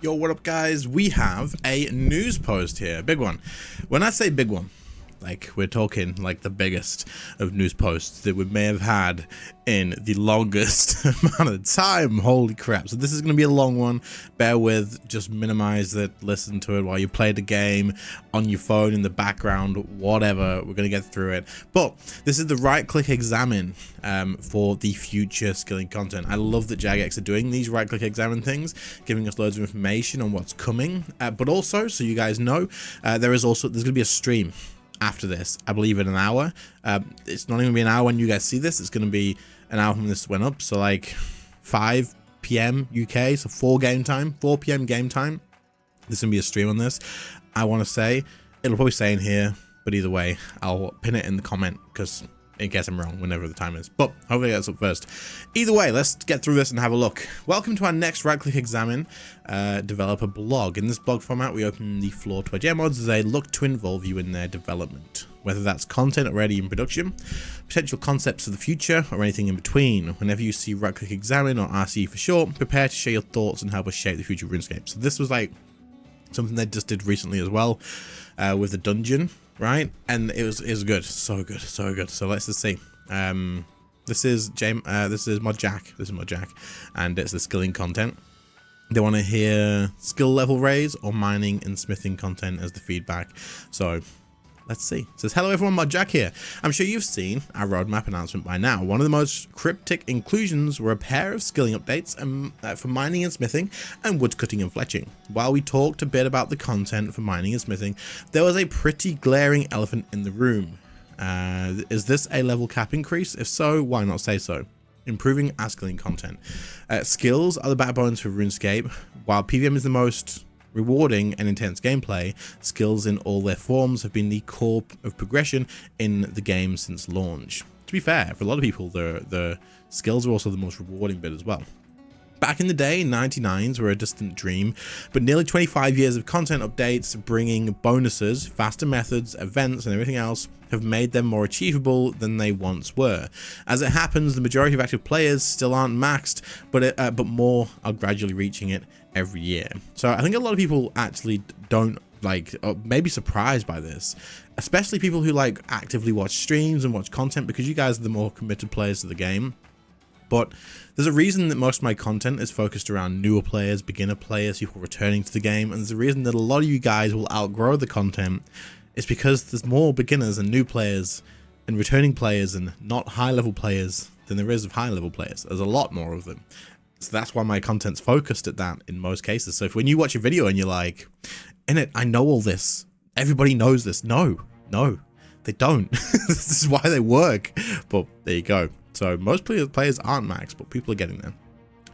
Yo, what up guys? We have a news post here, big one. When I say big one, like we're talking like the biggest of news posts that we may have had in the longest amount of time. Holy crap. So this is going to be a long one. Bear with, just minimize it, listen to it while you play the game on your phone in the background, whatever. We're going to get through it. But this is the right-click examine for the future skilling content. I love that Jagex are doing these right-click examine things, giving us loads of information on what's coming. But also, so you guys know, there's going to be a stream after this, I believe in an hour. It's not even gonna be an hour when you guys see this. It's gonna be an hour when this went up, so like 5 PM UK, so 4 PM game time. There's gonna be a stream on this. I want to say it'll probably say in here, but either way I'll pin it in the comment because in case I'm wrong whenever the time is, but hopefully that's up first. Either way, let's get through this and have a look. Welcome to our next right-click examine developer blog. In this blog format, we open the floor to our GM mods as they look to involve you in their development, whether that's content already in production, potential concepts of the future, or anything in between. Whenever you see right-click examine, or RCE for short, prepare to share your thoughts and help us shape the future of RuneScape. So this was like something they just did recently as well with the dungeon, right? And it was good, so good. So let's just see. This is Mod Jack, and it's the skilling content. They want to hear skill level raise or mining and smithing content as the feedback. So let's see. It says, hello everyone, Mod Jack here. I'm sure you've seen our roadmap announcement by now. One of the most cryptic inclusions were a pair of skilling updates for mining and smithing and woodcutting and fletching. While we talked a bit about the content for mining and smithing, there was a pretty glaring elephant in the room. Is this a level cap increase? If so, why not say so? Improving our skilling content. Skills are the backbones for RuneScape. While PvM is the most rewarding and intense gameplay, skills in all their forms have been the core of progression in the game since launch. To be fair, for a lot of people, the skills are also the most rewarding bit as well. Back in the day, 99s were a distant dream, but nearly 25 years of content updates bringing bonuses, faster methods, events, and everything else have made them more achievable than they once were. As it happens, the majority of active players still aren't maxed, but more are gradually reaching it every year. So I think a lot of people actually don't like, or maybe surprised by this, especially people who like actively watch streams and watch content, because you guys are the more committed players to the game. But there's a reason that most of my content is focused around newer players, beginner players, people returning to the game, and there's a reason that a lot of you guys will outgrow the content. It's because there's more beginners and new players and returning players and not high level players than there is of high level players. There's a lot more of them. So that's why my content's focused at that in most cases. So if when you watch a video and you're like, "Innit, I know all this. Everybody knows this." No, they don't. This is why they work. But there you go. So most players aren't maxed, but people are getting there.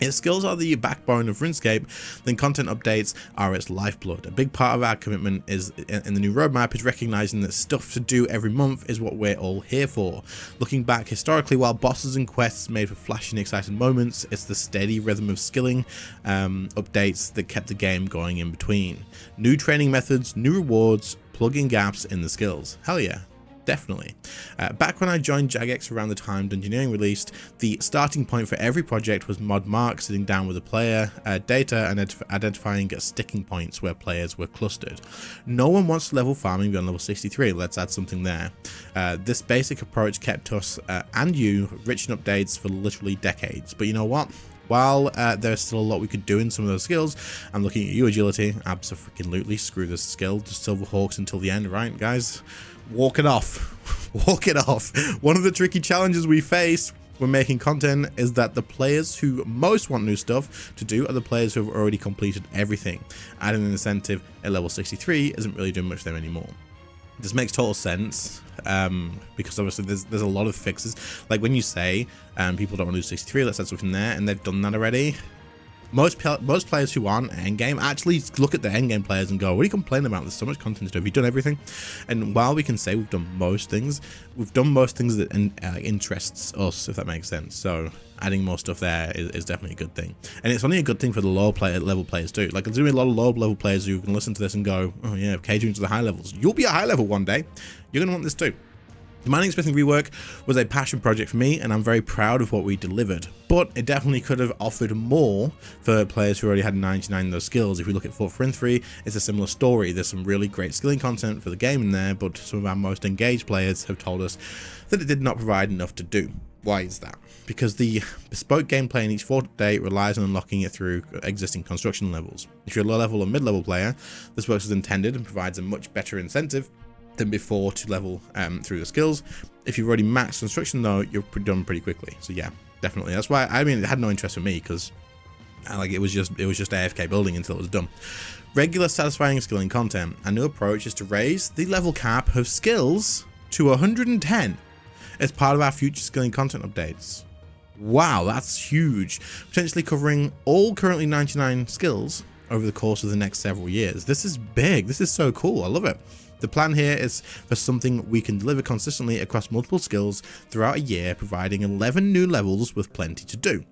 If skills are the backbone of RuneScape, then content updates are its lifeblood. A big part of our commitment is in the new roadmap is recognizing that stuff to do every month is what we're all here for. Looking back historically, while bosses and quests made for flashy and exciting moments, it's the steady rhythm of skilling updates that kept the game going in between. New training methods, new rewards, plugging gaps in the skills. Hell yeah. Definitely. Back when I joined Jagex around the time Dungeoneering released, the starting point for every project was Mod Mark sitting down with a player, data, and identifying sticking points where players were clustered. No one wants to level farming beyond level 63, let's add something there. This basic approach kept us and you rich in updates for literally decades. But you know what? While there's still a lot we could do in some of those skills, I'm looking at you, Agility. Absolutely, screw this skill. Just Silverhawks until the end, right, guys? Walk it off. Walk it off. One of the tricky challenges we face when making content is that the players who most want new stuff to do are the players who have already completed everything. Adding an incentive at level 63 isn't really doing much for them anymore. This makes total sense, because obviously there's a lot of fixes. Like when you say people don't want to do 63, let's add something there, and they've done that already. Most players who aren't endgame actually look at the endgame players and go, what are you complaining about? There's so much content to do. Have you done everything? And while we can say we've done most things that interests us, if that makes sense. So adding more stuff there is definitely a good thing. And it's only a good thing for the lower level players too. Like there's going to be a lot of low level players who can listen to this and go, oh yeah, catering to the high levels. You'll be a high level one day. You're going to want this too. The mining and smithing rework was a passion project for me, and I'm very proud of what we delivered, but it definitely could have offered more for players who already had 99 of those skills. If we look at Fort Frin 3, it's a similar story. There's some really great skilling content for the game in there, but some of our most engaged players have told us that it did not provide enough to do. Why is that? Because the bespoke gameplay in each fort update relies on unlocking it through existing construction levels. If you're a low level or mid level player, this works as intended and provides a much better incentive than before to level through the skills. If you've already maxed construction though, you're done pretty quickly. So yeah, definitely. That's why, I mean, it had no interest for me, because it was just AFK building until it was done. Regular satisfying skilling content. Our new approach is to raise the level cap of skills to 110 as part of our future skilling content updates. Wow, that's huge. Potentially covering all currently 99 skills over the course of the next several years. This is big. This is so cool. I love it. The plan here is for something we can deliver consistently across multiple skills throughout a year, providing 11 new levels with plenty to do.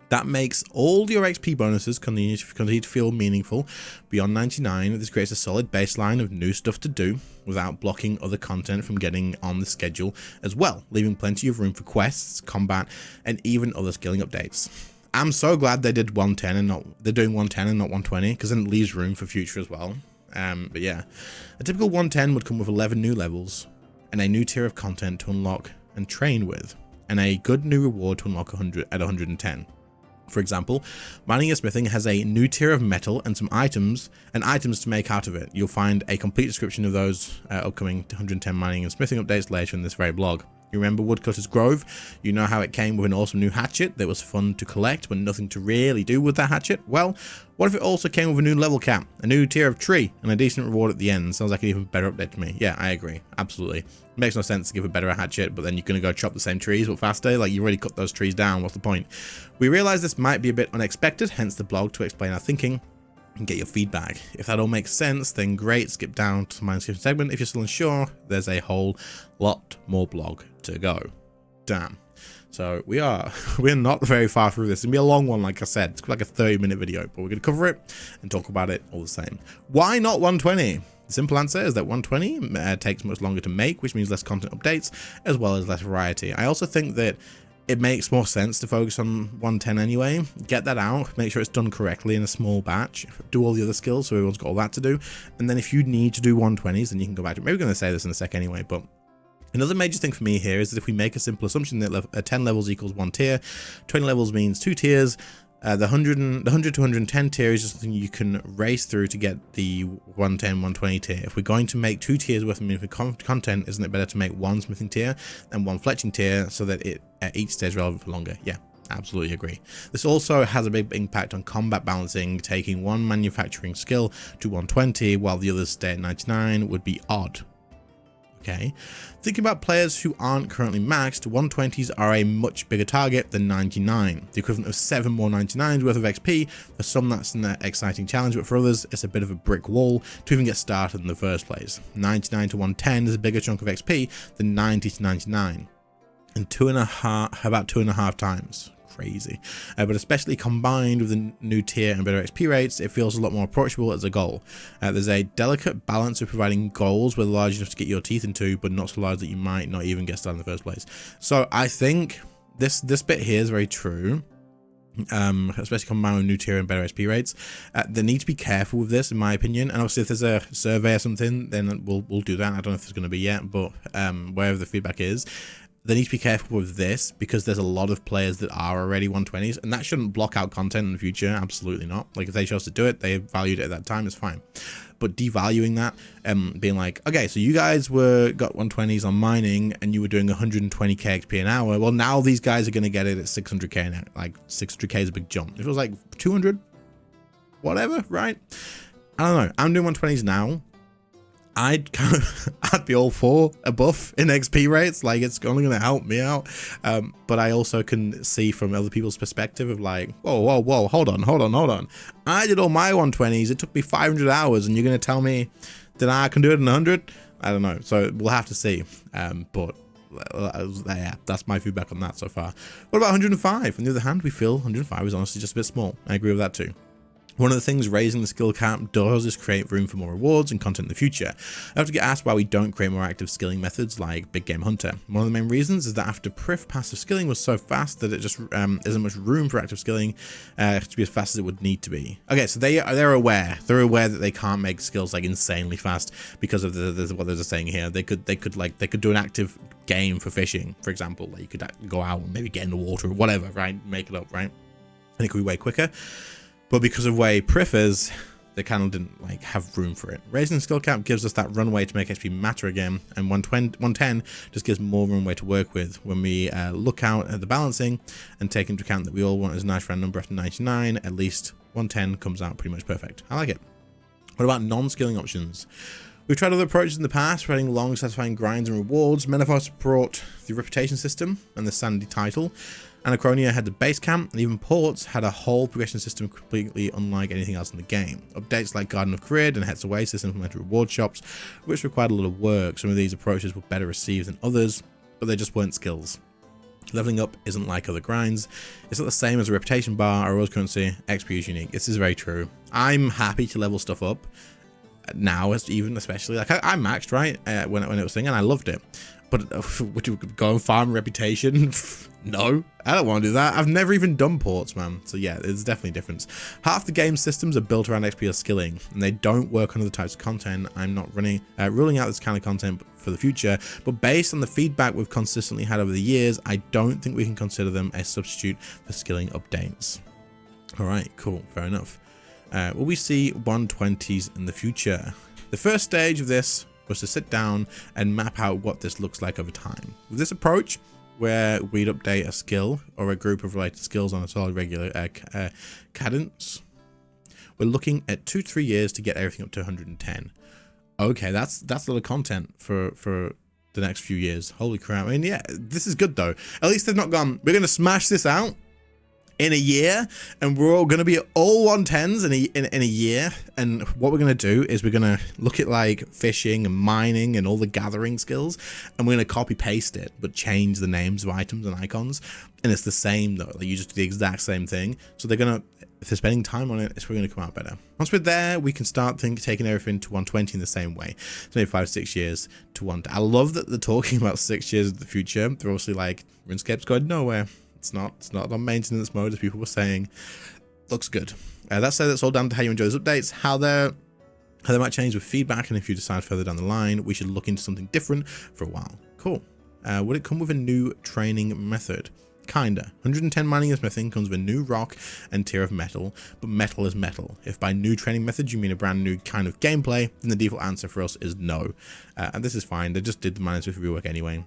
That makes all your XP bonuses continue to feel meaningful beyond 99. This creates a solid baseline of new stuff to do without blocking other content from getting on the schedule as well, leaving plenty of room for quests, combat, and even other skilling updates. I'm so glad they did 110 and they're doing 110 and not 120, because then it leaves room for future as well. But yeah, a typical 110 would come with 11 new levels and a new tier of content to unlock and train with, and a good new reward to unlock 100 at 110. For example, mining and smithing has a new tier of metal and some items to make out of it. You'll find a complete description of those upcoming 110 mining and smithing updates later in this very blog. You remember Woodcutter's Grove? You know how it came with an awesome new hatchet that was fun to collect but nothing to really do with that hatchet? Well, what if it also came with a new level cap, a new tier of tree, and a decent reward at the end? Sounds like an even better update to me. Yeah, I agree. Absolutely. It makes no sense to give a better hatchet, but then you're going to go chop the same trees but faster. Like, you already cut those trees down. What's the point? We realize this might be a bit unexpected, hence the blog to explain our thinking and get your feedback. If that all makes sense, then great, skip down to the mining description segment. If you're still unsure, there's a whole lot more blog to go. Damn. So we're not very far through this. It's gonna be a long one, like I said. It's like a 30-minute video, but we're gonna cover it and talk about it all the same. Why not 120? The simple answer is that 120 takes much longer to make, which means less content updates as well as less variety. I also think that it makes more sense to focus on 110 anyway. Get that out, make sure it's done correctly in a small batch, do all the other skills so everyone's got all that to do, and then if you need to do 120s, then you can go back to it. Maybe we're going to say this in a sec anyway, but another major thing for me here is that if we make a simple assumption that 10 levels equals 1 tier, 20 levels means 2 tiers, the 100 to 110 tier is just something you can race through to get the 110, 120 tier. If we're going to make 2 tiers worth of meaningful content, isn't it better to make 1 smithing tier and 1 fletching tier so that it each stays relevant for longer? Yeah, absolutely agree. This also has a big impact on combat balancing. Taking one manufacturing skill to 120 while the others stay at 99 would be odd. Okay, thinking about players who aren't currently maxed, 120s are a much bigger target than 99, the equivalent of 7 more 99s worth of XP. For some that's an exciting challenge, but for others it's a bit of a brick wall to even get started in the first place. 99 to 110 is a bigger chunk of XP than 90 to 99, and about 2.5 times. Crazy, but especially combined with the new tier and better XP rates, it feels a lot more approachable as a goal. There's a delicate balance of providing goals where they're large enough to get your teeth into, but not so large that you might not even get started in the first place. So I think this bit here is very true, especially combined with new tier and better XP rates. They need to be careful with this, in my opinion. And obviously, if there's a survey or something, then we'll do that. I don't know if there's going to be yet, but wherever the feedback is, they need to be careful with this because there's a lot of players that are already 120s, and that shouldn't block out content in the future. Absolutely not. Like, if they chose to do it, they valued it at that time, it's fine. But devaluing that, being like, okay, so you guys got 120s on mining and you were doing 120k XP an hour. Well, now these guys are going to get it at 600k an hour. Like, 600k is a big jump. If it was like 200, whatever, right? I don't know. I'm doing 120s now. I'd be all for a buff in XP rates. Like, it's only going to help me out. But I also can see from other people's perspective of like, whoa, hold on. I did all my 120s. It took me 500 hours and you're going to tell me that I can do it in 100? I don't know. So we'll have to see. But yeah, that's my feedback on that so far. What about 105? On the other hand, we feel 105 is honestly just a bit small. I agree with that too. One of the things raising the skill cap does is create room for more rewards and content in the future. I have to get asked why we don't create more active skilling methods like Big Game Hunter. One of the main reasons is that after Prif, passive skilling was so fast that it just isn't much room for active skilling to be as fast as it would need to be. Okay, so they're aware. They're aware that they can't make skills like insanely fast because of what they're saying here. They could do an active game for fishing, for example. Like you could go out and maybe get in the water or whatever, right? Make it up, right? And it could be way quicker. But because of way Prif is, they kind of didn't like have room for it. Raising the skill cap gives us that runway to make XP matter again, and 110 just gives more runway to work with when we look out at the balancing and take into account that we all want as a nice round number after 99. At least 110 comes out pretty much perfect. I like it. What about non-skilling options? We've tried other approaches in the past, running long, satisfying grinds and rewards. Menavos brought the reputation system and the sanity title. Anachronia had the base camp, and even Ports had a whole progression system completely unlike anything else in the game. Updates like Garden of Career and Het's Oasis implemented reward shops, which required a lot of work. Some of these approaches were better received than others, but they just weren't skills. Leveling up isn't like other grinds. It's not the same as a reputation bar or rose currency. XP is unique. This is very true. I'm happy to level stuff up now, especially like I maxed right when it was thing, and I loved it. But would you go and farm reputation? No, I don't want to do that. I've never even done ports, man. So yeah, there's definitely a difference. Half the game systems are built around XP or skilling, and they don't work on other types of content. I'm not ruling out this kind of content for the future, but based on the feedback we've consistently had over the years, I don't think we can consider them a substitute for skilling updates. All right, cool, fair enough. Will we see 120s in the future? The first stage of this was to sit down and map out what this looks like over time. With this approach, where we'd update a skill or a group of related skills on a solid regular cadence, we're looking at 2 to 3 years to get everything up to 110. Okay, that's a lot of content for the next few years. Holy crap. I mean, yeah, this is good though. At least they've not gone, we're going to smash this out in a year, and we're all going to be all 110s in a year. And what we're going to do is we're going to look at like fishing and mining and all the gathering skills, and we're going to copy paste it, but change the names of items and icons. And it's the same though, like you just do the exact same thing. So they're going to, if they're spending time on it, it's going to come out better. Once we're there, we can start taking everything to 120 in the same way. So maybe 5 to 6 years to 1. I love that they're talking about 6 years of the future. They're obviously like, RuneScape's going nowhere. It's not on maintenance mode, as people were saying. Looks good. That said, it's all down to how you enjoy those updates, how they might change with feedback, and if you decide further down the line, we should look into something different for a while. Cool. Would it come with a new training method? Kinda. 110 mining and smithing comes with a new rock and tier of metal, but metal is metal. If by new training method you mean a brand new kind of gameplay, then the default answer for us is no. And this is fine. They just did the mining smith rework anyway.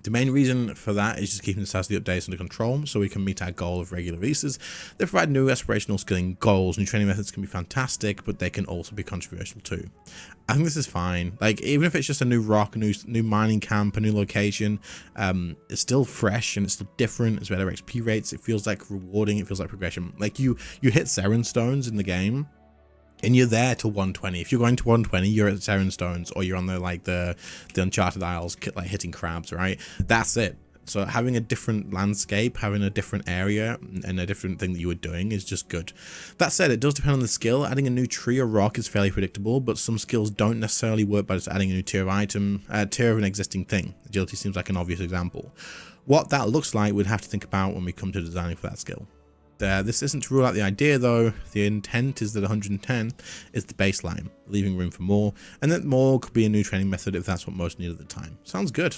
The main reason for that is just keeping the size of the updates under control so we can meet our goal of regular releases. They provide new aspirational skilling goals. New training methods can be fantastic, but they can also be controversial too. I think this is fine. Like, even if it's just a new rock, a new mining camp, a new location, it's still fresh and it's still different. It's better XP rates. It feels like rewarding. It feels like progression. Like you hit Seren Stones in the game, and you're there till 120. If you're going to 120, you're at Seren Stones, or you're on the Uncharted Isles, like hitting crabs, right? That's it. So having a different landscape, having a different area, and a different thing that you were doing is just good. That said, it does depend on the skill. Adding a new tree or rock is fairly predictable, but some skills don't necessarily work by just adding a new tier of item, tier of an existing thing. Agility seems like an obvious example. What that looks like, we'd have to think about when we come to designing for that skill. This isn't to rule out the idea though. The intent is that 110 is the baseline, leaving room for more, and that more could be a new training method if that's what most need at the time. Sounds good.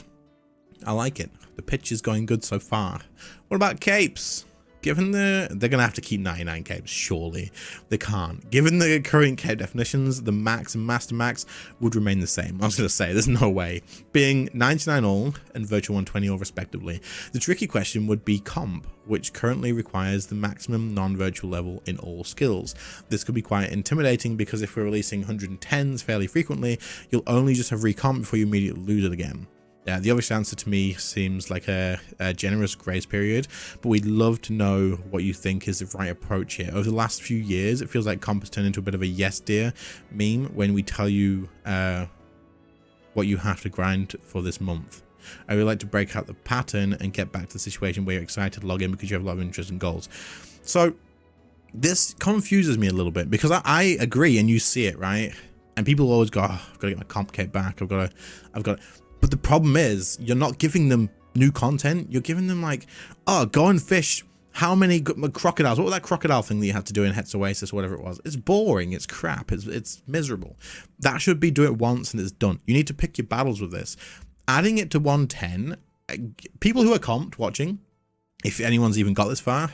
I like it. The pitch is going good so far. What about capes? Given they're gonna have to keep 99 capes, surely. They can't. Given the current cape definitions, the max and master max would remain the same. I was gonna say, there's no way. Being 99 all and virtual 120 all respectively. The tricky question would be comp, which currently requires the maximum non-virtual level in all skills. This could be quite intimidating because if we're releasing 110s fairly frequently, you'll only just have recomp before you immediately lose it again. Yeah, the obvious answer to me seems like a generous grace period, but we'd love to know what you think is the right approach here. Over the last few years, it feels like comp has turned into a bit of a yes dear meme when we tell you what you have to grind for this month. I would like to break out the pattern and get back to the situation where you're excited to log in because you have a lot of interest and goals. So this confuses me a little bit because I agree, and you see it, right? And people always go, oh, I've got to get my comp kit back. I've got to. But the problem is, you're not giving them new content. You're giving them like, oh, go and fish. How many crocodiles? What was that crocodile thing that you had to do in Het's Oasis or whatever it was? It's boring. It's crap. It's miserable. That should be do it once and it's done. You need to pick your battles with this. Adding it to 110. People who are comped watching, if anyone's even got this far,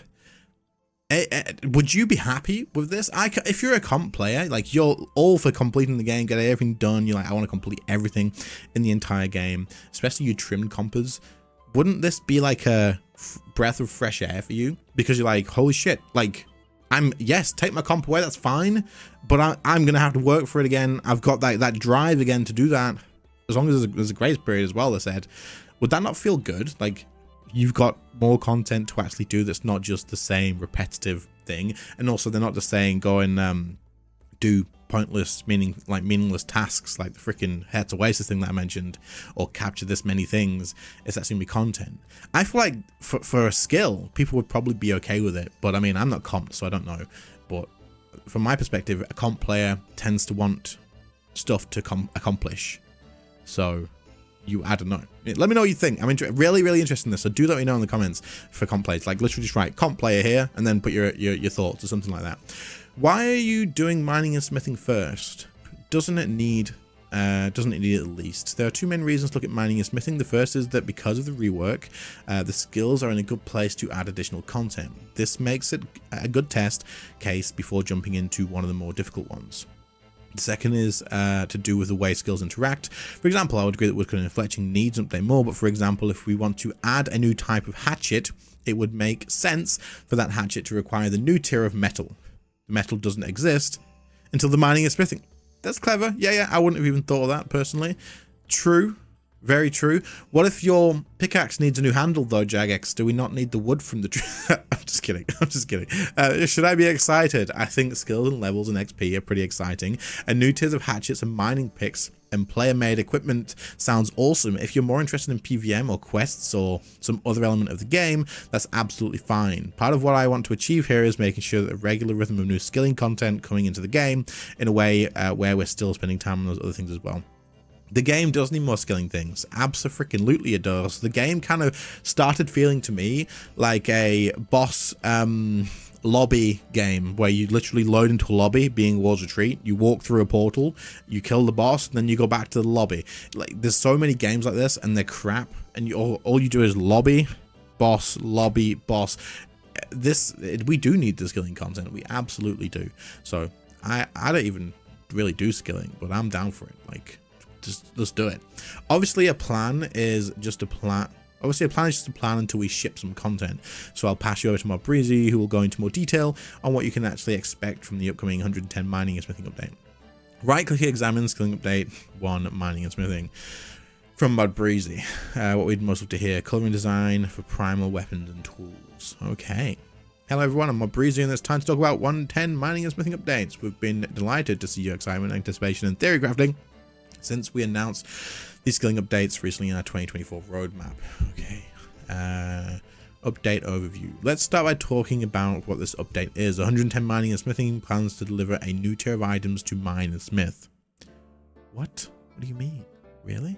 would you be happy with this? If you're a comp player, like you're all for completing the game, get everything done. You're like, I want to complete everything in the entire game, especially you trimmed compers. Wouldn't this be like a breath of fresh air for you? Because you're like, holy shit, like yes, take my comp away, that's fine, but I'm gonna have to work for it again. I've got that drive again to do that, as long as there's a grace period as well. They said, would that not feel good? Like you've got more content to actually do that's not just the same repetitive thing, and also they're not just saying go and do pointless, meaningless tasks like the freaking Het's Oasis thing that I mentioned, or capture this many things. It's actually gonna be content. I feel like for a skill, people would probably be okay with it, but I mean, I'm not comped, so I don't know. But from my perspective, a comp player tends to want stuff to accomplish. So I don't know. Let me know what you think. I'm really interested in this, so do let me know in the comments for comp players. Like literally just write comp player here and then put your thoughts or something like that. Why are you doing mining and smithing first? Doesn't it need it at least? There are two main reasons to look at mining and smithing. The first is that because of the rework, the skills are in a good place to add additional content. This makes it a good test case before jumping into one of the more difficult ones. The second is to do with the way skills interact. For example, I would agree that woodcutting and fletching needs an update more, but for example, if we want to add a new type of hatchet, it would make sense for that hatchet to require the new tier of metal. The metal doesn't exist until the mining and smithing. That's clever. Yeah, I wouldn't have even thought of that personally. True. Very true. What if your pickaxe needs a new handle though, Jagex? Do we not need the wood from the tree? I'm just kidding. Should I be excited? I think skills and levels and XP are pretty exciting. And new tiers of hatchets and mining picks and player-made equipment sounds awesome. If you're more interested in PVM or quests or some other element of the game, that's absolutely fine. Part of what I want to achieve here is making sure that a regular rhythm of new skilling content coming into the game in a way where we're still spending time on those other things as well. The game does need more skilling things. Abso-freaking-lutely it does. The game kind of started feeling to me like a boss lobby game where you literally load into a lobby, being War's Retreat, you walk through a portal, you kill the boss, and then you go back to the lobby. Like, there's so many games like this, and they're crap, and all you do is lobby, boss, lobby, boss. We do need the skilling content. We absolutely do. So I don't even really do skilling, but I'm down for it. Like, let's do it. Obviously a plan is just a plan. Obviously a plan is just a plan until we ship some content. So I'll pass you over to Mod Breezy, who will go into more detail on what you can actually expect from the upcoming 110 mining and smithing update. Right click, examine skilling update 1 mining and smithing. From Mod Breezy, what we'd most love to hear: coloring design for primal weapons and tools. Okay. Hello everyone, I'm Mod Breezy, and it's time to talk about 110 mining and smithing updates. We've been delighted to see your excitement, anticipation, and theory crafting since we announced these skilling updates recently in our 2024 roadmap. Okay, update overview. Let's start by talking about what this update is. 110 mining and smithing plans to deliver a new tier of items to mine and smith. What do you mean? Really?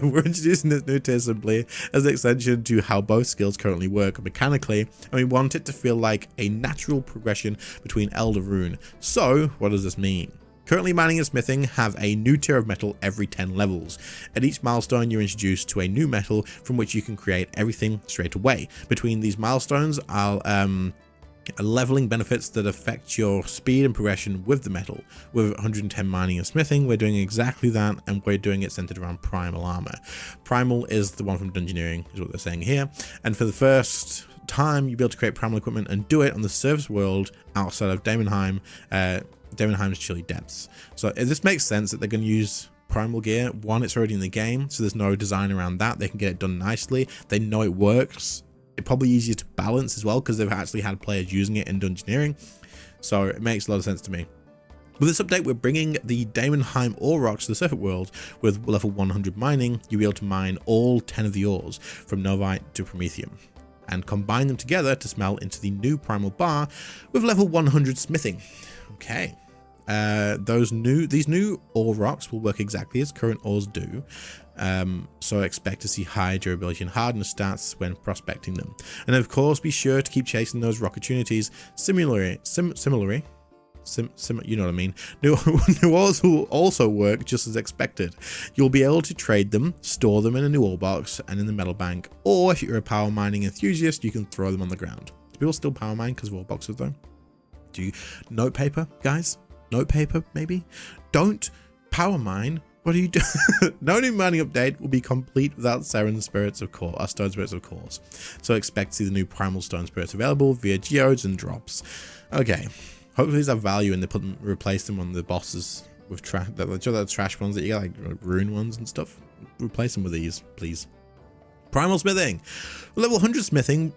We're introducing this new tier simply as an extension to how both skills currently work mechanically, and we want it to feel like a natural progression between Elder Rune. So what does this mean? Currently, mining and smithing have a new tier of metal every 10 levels. At each milestone, you're introduced to a new metal from which you can create everything straight away. Between these milestones are leveling benefits that affect your speed and progression with the metal. With 110 mining and smithing, we're doing exactly that, and we're doing it centered around primal armor. Primal is the one from Dungeoneering, is what they're saying here. And for the first time, you'll be able to create primal equipment and do it on the surface world outside of Daemonheim. Daemonheim's chilly depths. So this makes sense that they're going to use primal gear. One, it's already in the game, so there's no design around that. They can get it done nicely. They know it works. It's probably easier to balance as well because they've actually had players using it in Dungeoneering. So it makes a lot of sense to me. With this update, we're bringing the Daemonheim ore rocks to the surface world. With level 100 mining, you'll be able to mine all 10 of the ores, from Novite to Promethium. and combine them together to smelt into the new primal bar with level 100 smithing. Okay. These new ore rocks will work exactly as current ores do, so expect to see high durability and hardness stats when prospecting them. And of course, be sure to keep chasing those rock opportunities. Similarly, you know what I mean. New ores will also work just as expected. You'll be able to trade them, store them in a new ore box and in the metal bank, or if you're a power mining enthusiast, you can throw them on the ground. Do people still power mine because of ore boxes though? Do you note paper, guys? Note paper, maybe? Don't power mine. What are you doing? No new mining update will be complete without Stone Spirits of Course. So expect to see the new Primal Stone Spirits available via geodes and drops. Okay. Hopefully these have value and they replace them on the bosses with the trash ones that you get, like rune ones and stuff. Replace them with these, please. Primal smithing. Level 100 smithing,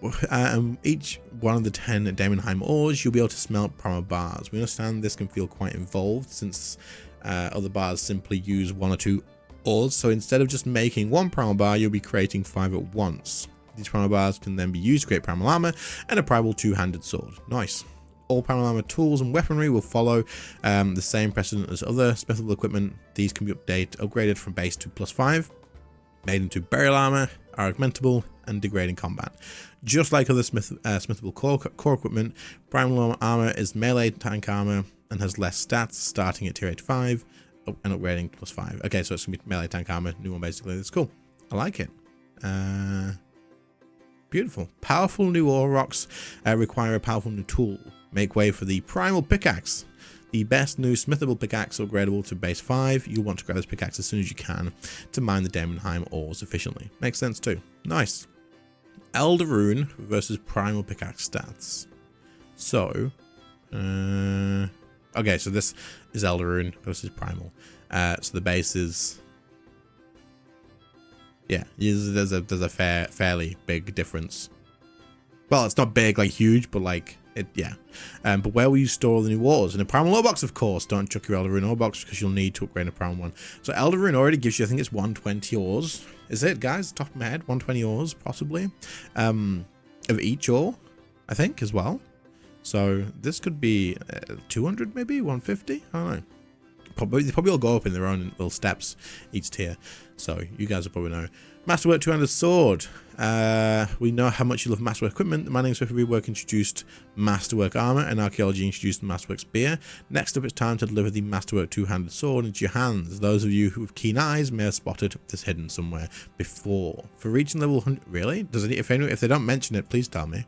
each one of the 10 Daemonheim ores, you'll be able to smelt primal bars. We understand this can feel quite involved since other bars simply use 1 or 2 ores. So instead of just making 1 primal bar, you'll be creating 5 at once. These primal bars can then be used to create primal armor and a primal 2-handed sword. Nice. All primal armor tools and weaponry will follow the same precedent as other smithable equipment. These can be upgraded from base to +5, made into burial armor, are augmentable, and degrade in combat. Just like other smithable core equipment, primal armor is melee tank armor and has less stats, starting at tier 85 and upgrading +5. Okay, so it's gonna be melee tank armor, new one basically. That's cool. I like it. Beautiful. Powerful new ore rocks require a powerful new tool. Make way for the primal pickaxe. The best new smithable pickaxe upgradable to base 5. You'll want to grab this pickaxe as soon as you can to mine the Daemonheim ores efficiently. Makes sense too. Nice. Elder Rune versus primal pickaxe stats. So, okay, so this is Elder Rune versus primal. So the base is, yeah, there's a fairly big difference. Well, it's not big, like huge, but like yeah. But where will you store all the new ores? In a primal ore box, of course. Don't chuck your Elder Rune ore box because you'll need to upgrade a primal one. So Elder Rune already gives you, I think it's 120 ores. Is it, guys? Top of my head, 120 ores possibly, of each ore, I think, as well. So this could be 200, maybe 150. I don't know. They probably all go up in their own little steps each tier. So you guys will probably know. Masterwork 2-handed sword. We know how much you love Masterwork equipment. The Mining Swift Rework introduced Masterwork armor, and Archaeology introduced the Masterwork spear. Next up, it's time to deliver the Masterwork 2-handed sword into your hands. Those of you with keen eyes may have spotted this hidden somewhere before. For reaching level 100, really? If they don't mention it, please tell me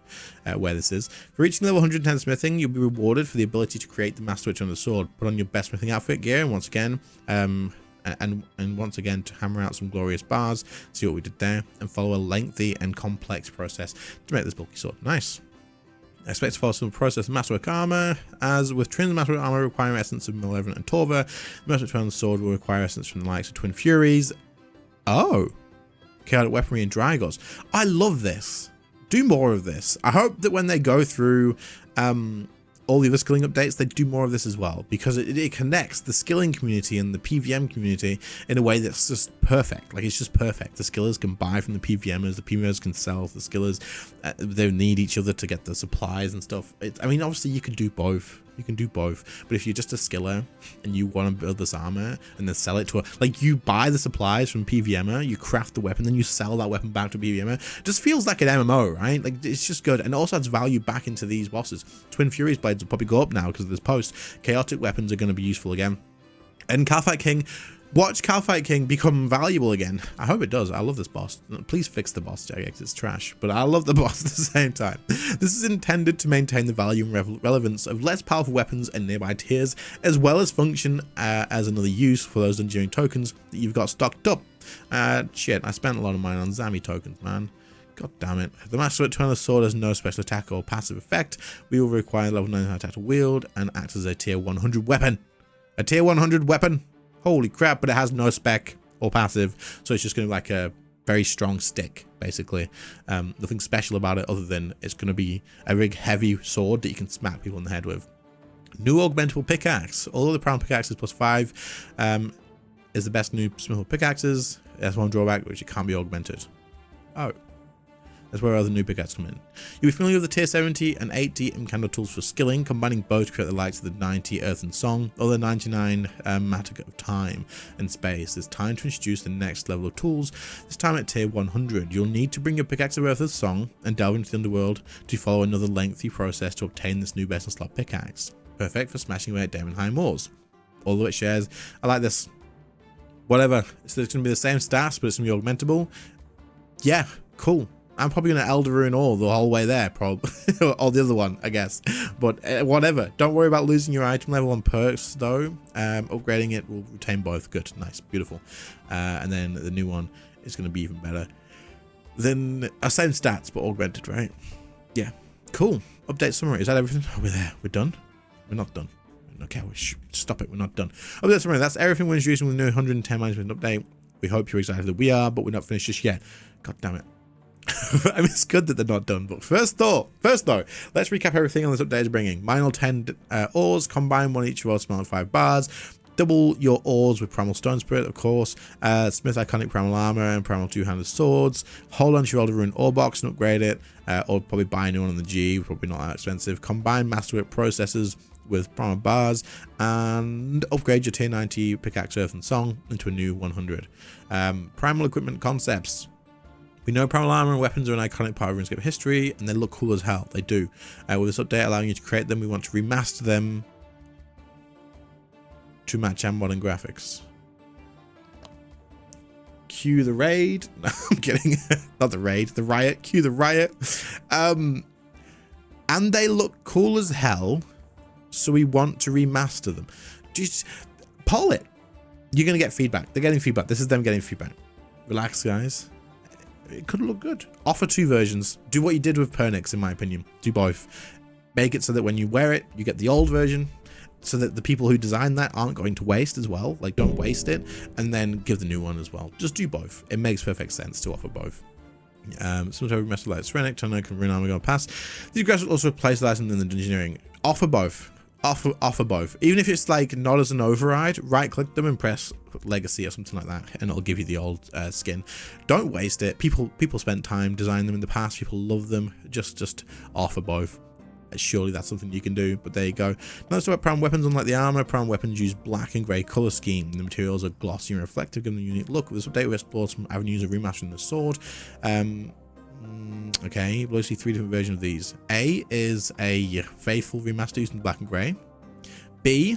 where this is. For reaching level 110 smithing, you'll be rewarded for the ability to create the Masterwork 2-handed sword. Put on your best smithing outfit gear, and once again, to hammer out some glorious bars. See what we did there, and follow a lengthy and complex process to make this bulky sword. Nice. Expect to follow some process of Masterwork armor. As with Trin's Masterwork armor requiring essence of Malevolent and Torva, the Masterwork 2-handed sword will require essence from the likes of Twin Furies. Oh, Chaotic Weaponry and Drygos. I love this. Do more of this. I hope that when they go through all the other skilling updates, they do more of this as well, because it connects the skilling community and the PVM community in a way that's just perfect. Like, it's just perfect. The skillers can buy from the PVMers, the PVMers can sell the skillers. They need each other to get the supplies and stuff. I mean, obviously you can do both. You can do both, but if you're just a skiller and you want to build this armor and then sell it to you buy the supplies from PVMer, you craft the weapon, then you sell that weapon back to PVMer. It just feels like an MMO, right? Like, it's just good, and it also adds value back into these bosses. Twin Furies blades will probably go up now because of this post. Chaotic weapons are going to be useful again, and Calfight King. Watch Calfight King become valuable again. I hope it does. I love this boss. Please fix the boss, Jagex. It's trash. But I love the boss at the same time. This is intended to maintain the value and relevance of less powerful weapons and nearby tiers, as well as function as another use for those enduring tokens that you've got stocked up. Shit, I spent a lot of mine on Zami tokens, man. God damn it. The Masterwork 2-handed sword has no special attack or passive effect. We will require level 99 attack to wield and act as a tier 100 weapon. A tier 100 weapon? Holy crap, but it has no spec or passive, so it's just going to be like a very strong stick, basically. Nothing special about it other than it's going to be a big heavy sword that you can smack people in the head with. New augmentable pickaxe. Although the primal pickaxe is +5, is the best new smithable pickaxes. That's one drawback, which it can't be augmented. Oh. That's where other new pickaxes come in. You'll be familiar with the tier 70 and 80 candle tools for skilling, combining both to create the likes of the 90 Earth and Song, or the 99 matter of time and space. It's time to introduce the next level of tools, this time at tier 100. You'll need to bring your pickaxe of Earth and Song and delve into the underworld to follow another lengthy process to obtain this new base and slot pickaxe. Perfect for smashing away at diamond high moors. Although it shares, I like this. Whatever, it's going to be the same stats, but it's going to be augmentable. Yeah, cool. I'm probably going to Elder Rune all the whole way there, probably. Or the other one, I guess. But whatever. Don't worry about losing your item level on perks, though. Upgrading it will retain both. Good, nice, beautiful. And then the new one is going to be even better. Then, same stats, but augmented, right? Yeah, cool. Update summary. Is that everything? Oh, we're there. We're done? We're not done. Okay, stop it. We're not done. Update summary. That's everything we're introducing with the new 110 management update. We hope you're excited that we are, but we're not finished just yet. God damn it. I mean, it's good that they're not done, but first though, let's recap everything on this update is bringing. Minor 10 ores, combine one each of our smelt 5 bars, double your ores with Primal Stone Spirit, of course, smith iconic Primal Armor and Primal two-handed swords, hold on to your Elder Rune ore box and upgrade it, or probably buy a new one on the G, probably not that expensive. Combine Master Whip processors with Primal bars and upgrade your tier 90 pickaxe Earth and Song into a new 100. Primal equipment concepts. We know Primal Armor and weapons are an iconic part of RuneScape history, and they look cool as hell. They do. With this update allowing you to create them, we want to remaster them to match our modern graphics. Cue the raid. No, I'm kidding. Not the raid. The riot. Cue the riot. And they look cool as hell, so we want to remaster them. Just poll it. You're going to get feedback. They're getting feedback. This is them getting feedback. Relax, guys. It could look good. Offer 2 versions. Do what you did with Pernix, in my opinion. Do both. Make it so that when you wear it, you get the old version, so that the people who designed that aren't going to waste as well. Like, don't waste it, and then give the new one as well. Just do both. It makes perfect sense to offer both. Sometimes we mess with like Serenic, Tonic, and Rune Armor going past. These guys will also replace that in the engineering. Offer both. Offer both. Even if it's like not as an override, right click them and press legacy or something like that, and it'll give you the old skin. Don't waste it. People spent time designing them in the past. People love them. Just offer both. Surely that's something you can do, but there you go. Now let's talk about Primal weapons. Unlike the armor, Primal weapons use black and grey color scheme. The materials are glossy and reflective, giving them a unique look. With this update, we explored some avenues of remastering the sword. Okay, we'll see 3 different versions of these. A is a faithful remaster using black and grey. B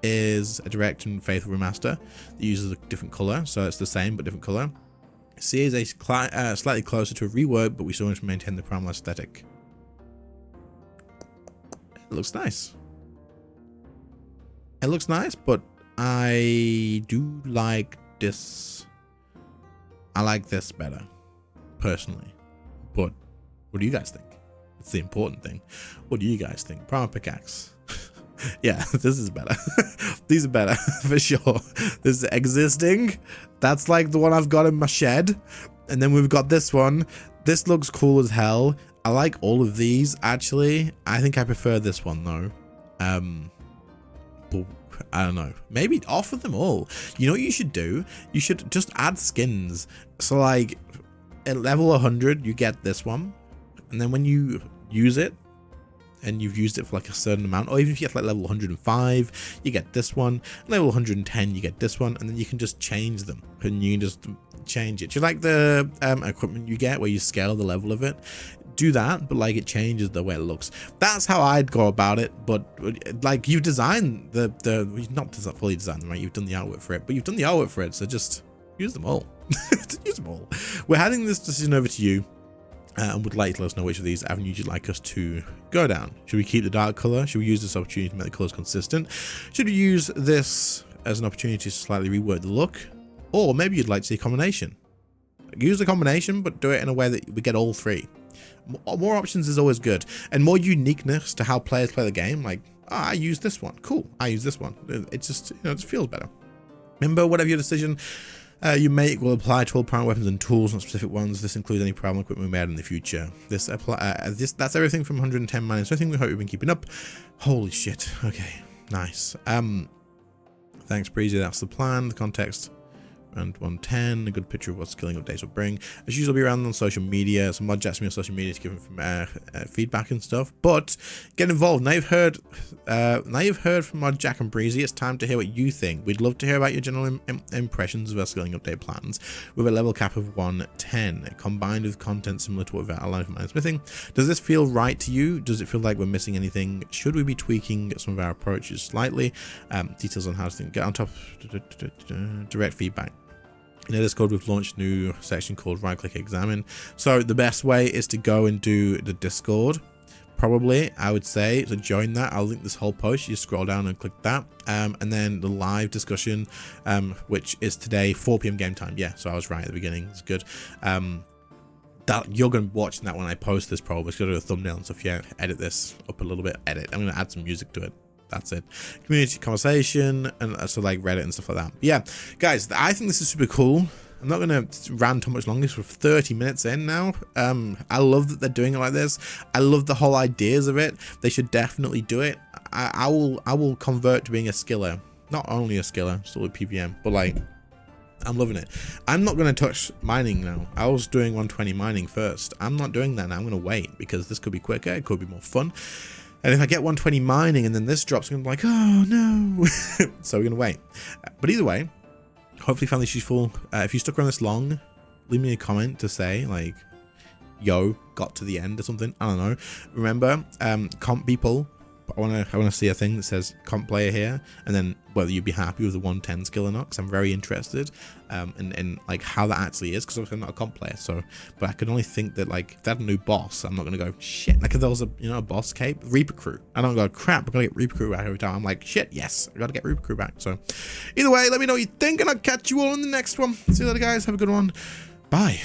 is a direct and faithful remaster that uses a different color, so it's the same but different color. C is a slightly closer to a rework, but we still want to maintain the Primal aesthetic. It looks nice. It looks nice, but I do like this. I like this better, personally. But what do you guys think? It's the important thing. What do you guys think? Primal pickaxe. Yeah, this is better. These are better for sure. This is existing. That's like the one I've got in my shed. And then we've got this one. This looks cool as hell. I like all of these, actually. I think I prefer this one, though. But I don't know. Maybe offer them all. You know what you should do? You should just add skins. So, like, at level 100, you get this one. And then when you use it, and you've used it for like a certain amount, or even if you get like level 105, you get this one. Level 110, you get this one, and then you can just change them, and you can just change it. Do you like the equipment you get where you scale the level of it? Do that, but like it changes the way it looks. That's how I'd go about it. But like, you've designed you've not fully designed them, right? You've done the artwork for it, but you've done the artwork for it, so just use them all. Use them all. We're handing this decision over to you. And would like to let us know which of these avenues you'd like us to go down. Should we keep the dark color? Should we use this opportunity to make the colors consistent? Should we use this as an opportunity to slightly reword the look? Or maybe you'd like to see a combination. Use the combination, but do it in a way that we get all 3. More options is always good, and more uniqueness to how players play the game. Like, I use this one. Cool. I use this one. It just, it just feels better. Remember, whatever your decision you make will apply to all primal weapons and tools, not specific ones. This includes any primal equipment we made in the future. That's everything from 110 minus. So I think we hope you've been keeping up. Holy shit. Okay, nice. Thanks, Breezy. That's the plan. The context around 110, a good picture of what skilling updates will bring. As usual, I'll be around on social media, some mod jacks me on social media to give them feedback and stuff. But get involved. Now you've heard from Mod Jack and Breezy. It's time to hear what you think. We'd love to hear about your general impressions of our skilling update plans with a level cap of 110, combined with content similar to what we've outlined for Smithing. Does this feel right to you? Does it feel like we're missing anything? Should we be tweaking some of our approaches slightly? Details on how to get on top. Direct feedback. In our Discord, we've launched a new section called Right Click Examine. So the best way is to go and do the Discord. Probably, I would say, to join that. I'll link this whole post. You just scroll down and click that. And then the live discussion, which is today, 4 p.m. game time. Yeah, so I was right at the beginning. It's good. That you're going to be watching that when I post this, probably. It's going to do a thumbnail and stuff. Yeah, edit this up a little bit. Edit. I'm going to add some music to it. That's it. Community conversation and so like Reddit and stuff like that. But yeah, guys, I think this is super cool. I'm not going to rant too much longer. We're 30 minutes in now. I love that they're doing it like this. I love the whole ideas of it. They should definitely do it. I will convert to being a skiller. Not only a skiller, still with PVM, but like, I'm loving it. I'm not going to touch mining now. I was doing 120 mining first. I'm not doing that now. I'm going to wait because this could be quicker. It could be more fun. And if I get 120 mining and then this drops, I'm going to be like, oh no. So we're going to wait. But either way, hopefully you found this useful. If you stuck around this long, leave me a comment to say like, yo, got to the end or something. I don't know. Remember, comp people, I want to see a thing that says comp player here, and then whether you'd be happy with the 110 skill or not, because I'm very interested in like how that actually is, because obviously I'm not a comp player. So, but I can only think that like if they had a new boss, I'm not gonna go shit. Like if there was a a boss cape, Reaper Crew, I don't go crap. I'm gonna get Reaper Crew back every time. I'm like shit, yes, I gotta get Reaper Crew back. So, either way, let me know what you think, and I'll catch you all in the next one. See you later, guys. Have a good one. Bye.